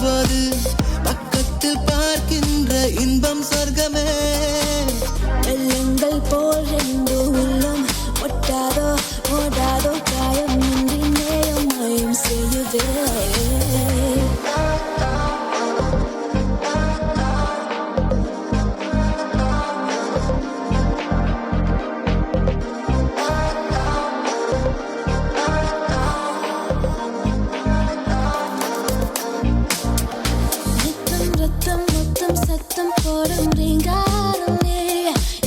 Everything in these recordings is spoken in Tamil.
போது பக்கத்தில் பார்க்கின்ற இன்பம் சொர்க்கமே. வெள்ளங்கள் போல் ரெண்டு உள்ளம் ஒட்டாதோ ஓடாதோ காயம் இன்றி நேயம் மாயம் செய்யுதே. ரத்தம் மொத்தம் சத்தம் போடும் ரீங்காரம் நீ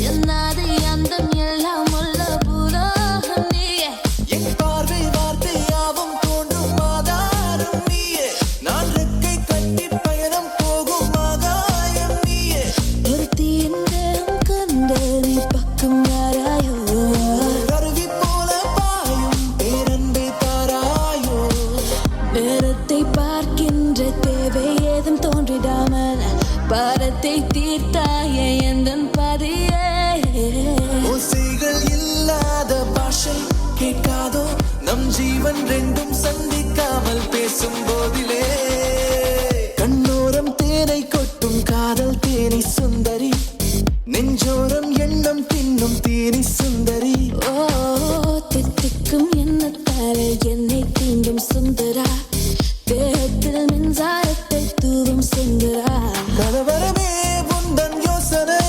என்னாது அந்தம் எல்லாம் உள்ள பூலோகம் நீயே. என் பார்வை வார்த்தையாவும் தோன்றும் ஆதாரம் நீயே. நான் ரெக்கை கட்டி பயணம் போகும் ஆகாயம் நீயே. ஒரு தீயின் தேகம் கண்டு நீ பக்கம் வராயோ. அருவி போல பாயும் பேரன்பை தாராயோ. நேரத்தை பார்க்கின்ற தேவை ஏதும் தோன்றிடாமல் பாரத்தை தீர்த்தாயே எந்தன் பதியே. ஓசைகள் இல்லாத பாஷை கேட்காதோ நம் ஜீவன் ரெண்டும் சந்திக்காமல் பேசும் போதிலே. கண்ணோரம் தேனை கொட்டும் காதல் தேனி சுந்தரி. நெஞ்சோரம் எண்ணம் தின்னும் தேனி சுந்தரி. ஓ தித்திக்கும் எண்ணத்தாலே என்னை தீண்டும் சுந்தரா. தேகத்தில் மின்சாரத்தை தூவும் சுந்தரா. கலவரமே உந்தன் யோசனை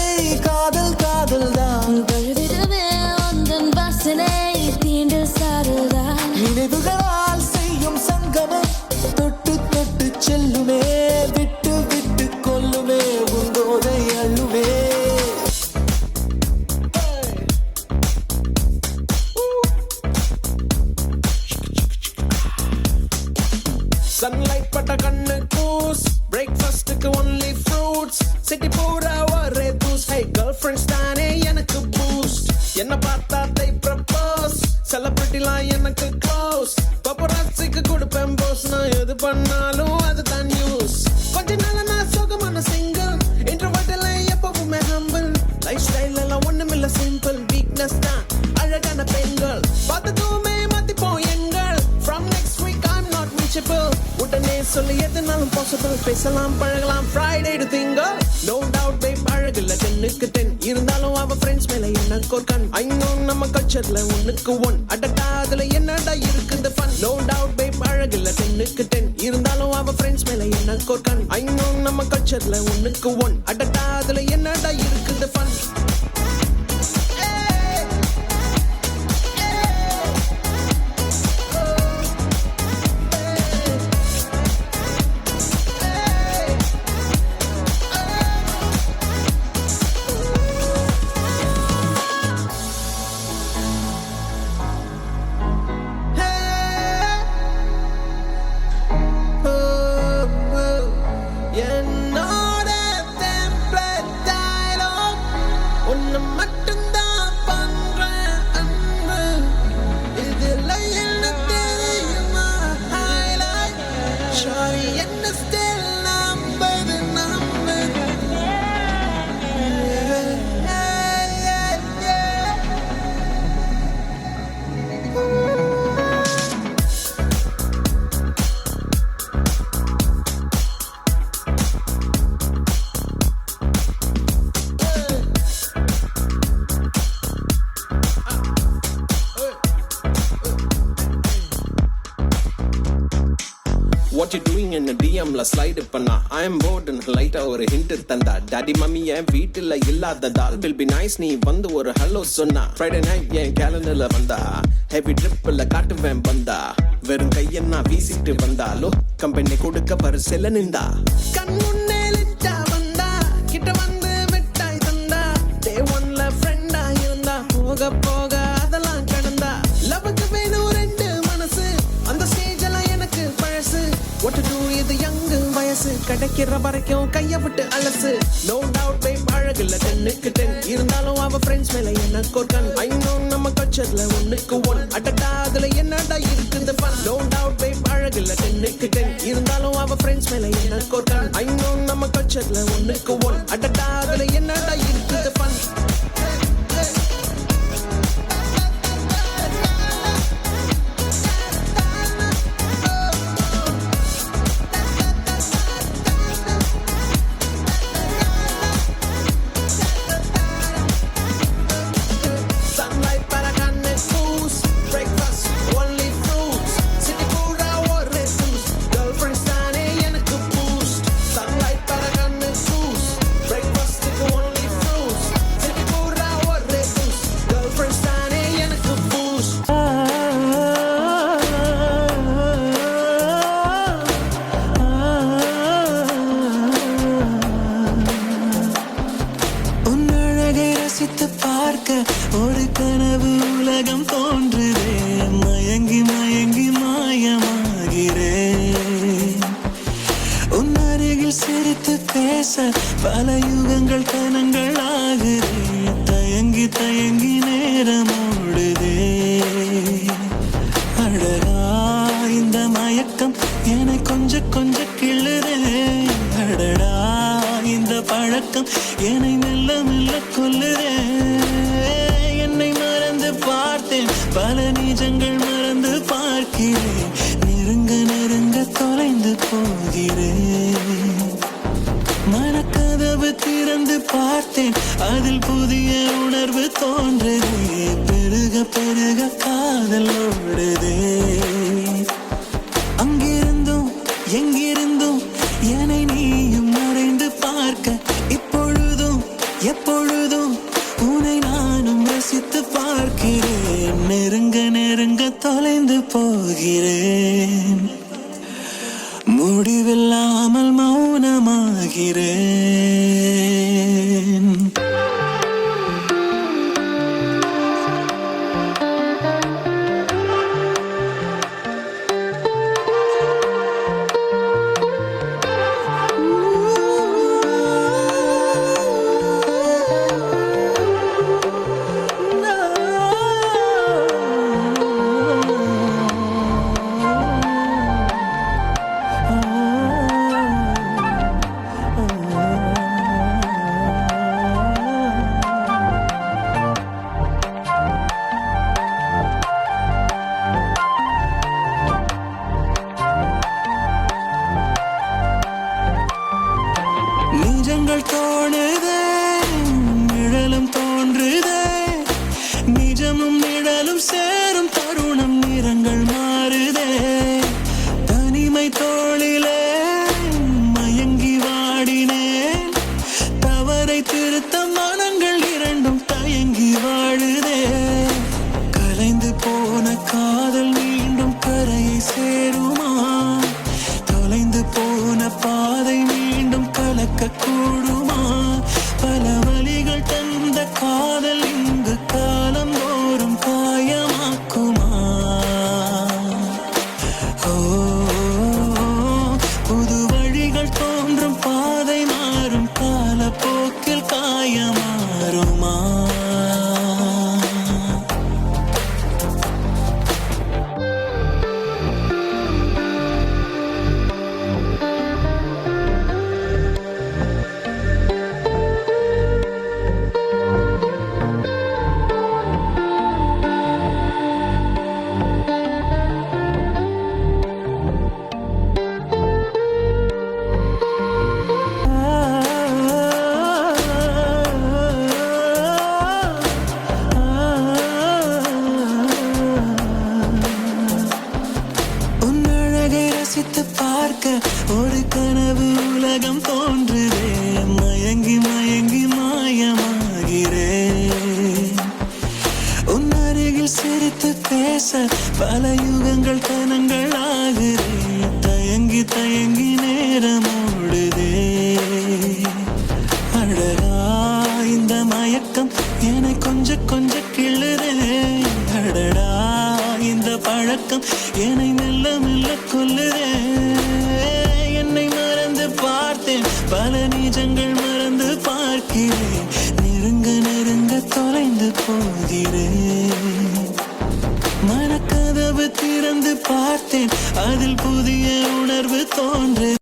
காதல் காதல் தான். பழுவிடமே உந்தன் வாசனை தீண்டல் சாரல் தான். நினைவுகளால் செய்யும் சங்கமம் தொட்டு தொட்டு செல்லுமே. விட்டு விட்டு கொல்லுமே உங்கோதை அள்ளுமே. சன்லைட் பட்ட கண்ணு கூஸ் பிரேக்ஃபாஸ்டுக்கு ஒன்லி ஃப்ரூட்ஸ் சிட்டி பூரா ஒரே தூஸ். ஹை கேர்ள் ஃப்ரெண்ட்ஸ் தானே எனக்கு பூஸ்ட். என்ன பார்த்தா தை ப்ரப்போஸ் செலிபிரிட்டிலாம் எனக்கு க்ளோஸ். பப்பராசிக்கு கொடுப்பேன் போஸ். நான் எது பண்ணாலும் அதுதான் நியூஸ். கொஞ்ச நாள நான் சுகமான சிங்கிள் இன்ட்ரோவர்ட்ல எப்பவுமே ஹம்பிள். லைஃப் ஸ்டைல் எல்லாம் ஒண்ணுமில்ல சிம்பிள். வீக்னஸ் தான் அழகான பெண்கள் பார்த்ததுமே மாத்திப்போம் எங்கள். From next week I'm not reachable. உடனே சொல்லி எதுனாலும் பாசிபிள். பேசலாம் பழகலாம் ஃப்ரைடே டு திங்கள். நோ டவுட் பேப் அழகுல 10க்கு 10 இருந்தாலும் அவ ஃப்ரெண்ட்ஸ் மேல எனக்கு ஒரு கண். ஐ நோ நம்ம கல்ச்சர்ல 1க்கு 1 அடடா அதுல என்னடா இருக்குது ஃபன். நோ டவுட் பேப் அழகுல 10க்கு 10 இருந்தாலும் அவ ஃப்ரெண்ட்ஸ் மேல எனக்கு ஒரு கண். ஐ நோ நம்ம கல்ச்சர்ல 1க்கு 1 அடடா அதுல என்னடா இருக்குது ஃபன். என்னோட template dialogue ஒன்னு மட்டும்தான் பண்றேன் அன்பு. இதுல என்ன தெரியுமா highlight? Sorry என்ன still நம்பது நம்பது. What you doing in a DMல slide பண்ணா I am bored and லைட்டா ஒரு hint தந்தா. டாடி மம்மி என் வீட்டுல இல்லாததால் will be nice நீ வந்து ஒரு ஹலோ சொன்னா. Friday night என் கேலண்டர்ல வந்தா. ஹெவி ட்ரிப்ல காட்டுவேன் வந்தா. வெறும் கையன்னா வீசிட்டு வந்தாலோ கம்பெனி கொடுக்க பரிசெல்ல நின்றா. கண் முன்னே லிட்டா வந்தா. கிட்ட வந்து மிட்டாய் தந்தா. டே ஒன்ல ஃப்ரெண்டா இருந்தா. போக போக அதெல்லாம் கடந்தா. லவ்வுக்கு வேணும் ரெண்டு மனசு. அந்த ஸ்டேஜ் எல்லாம் எனக்கு பழசு. What to do இது யங் வயசு. கிடைக்கிற வரைக்கும் கைய விட்டு அலசு. No doubt babe அழகுல 10க்கு 10 இருந்தாலும் அவ ஃப்ரெண்ட்ஸ் மேல எனக்கு ஒரு கண். I know நம்ம கல்ச்சர்ல 1க்கு 1 அடடா அதுல என்னடா இருக்குது ஃபன். No doubt babe அழகுல 10க்கு 10 இருந்தாலும் அவ ஃப்ரெண்ட்ஸ் மேல எனக்கு ஒரு கண். I know நம்ம கல்ச்சர்ல 1க்கு 1 அடடா அதுல என்னடா இருக்குது ஃபன். ஒரு கனவு உலகம் தோன்றுதே. மயங்கி மயங்கி மாயமாகிறேன். உன் அருகில் சிரித்து பேச பல யுகங்கள் கனங்கள் ஆகிறேன். தயங்கி தயங்கி நேரம் ஓடுதே. அடடா இந்த மயக்கம் என்னை கொஞ்ச கொஞ்ச கிள்ளுதே. அடடா இந்த பழக்கம் என்னை மெல்ல மெல்ல கொல்லுதே. என்னை மறந்து பார்த்தேன், பல நிஜங்கள் மறந்து பார்க்கிறேன். நெருங்க நெருங்க தொலைந்து போகிறேன். மனக்கதவு திறந்து பார்த்தேன், அதில் புதிய உணர்வு தோன்றுதே. பெருக பெருக காதல் ஓடுதே. அங்கிருந்தும் எங்கிருந்தும் என்னை நீயும் மறைந்து பார்க்க, இப்பொழுதும் எப்பொழுதும் உன்னை நானும் ரசித்து பார்க்கிறேன். நெருங்க நெருங்க தொலைந்து போகிறேன். முடிவில்லாமல் மௌனமாகிறேன். நிஜங்கள் தோணுதே, நிழலும் தோன்றுதே. நிஜமும் நிழலும் சேரும் தருணம் நிறங்கள் மாறுதே. தனிமை தோளிலே மயங்கி வாடினேன். தவறை திருத்த மனங்கள் இரண்டும் தயங்கி வாழுதே. கலைந்து போன காதல் மீண்டும் கரையை சேருமா? தொலைந்து போன பாதை மீண்டும் கலக்க கூடுமா? பல வழிகள் தந்த காதல் இங்கு காலம் தோறும் காயமாக்குமா? ஓ, புது வழிகள் தோன்றும், பாதை மாறும், காலப்போக்கில் காயமாறுமா? ரசித்து பார்க்க ஒரு கனவு உலகம் தோன்றுதே. மயங்கி மயங்கி மாயமாகிறேன். உன் அருகில் சிரித்து பேச பல யுகங்கள் கனங்கள் ஆகிறேன். தயங்கி தயங்கி நேரம் ஓடுதே. அடடா இந்த மயக்கம் என்னை கொஞ்ச கொஞ்ச கிள்ளுதே. அடடா இந்த பழக்கம் என்னை மெல்ல மெல்ல கொல்லுதே. என்னை மறந்து பார்த்தேன், பல நிஜங்கள் மறந்து பார்க்கிறேன். நெருங்க நெருங்க தொலைந்து போகிறேன். மனக்கதவு திறந்து பார்த்தேன், அதில் புதிய உணர்வு தோன்று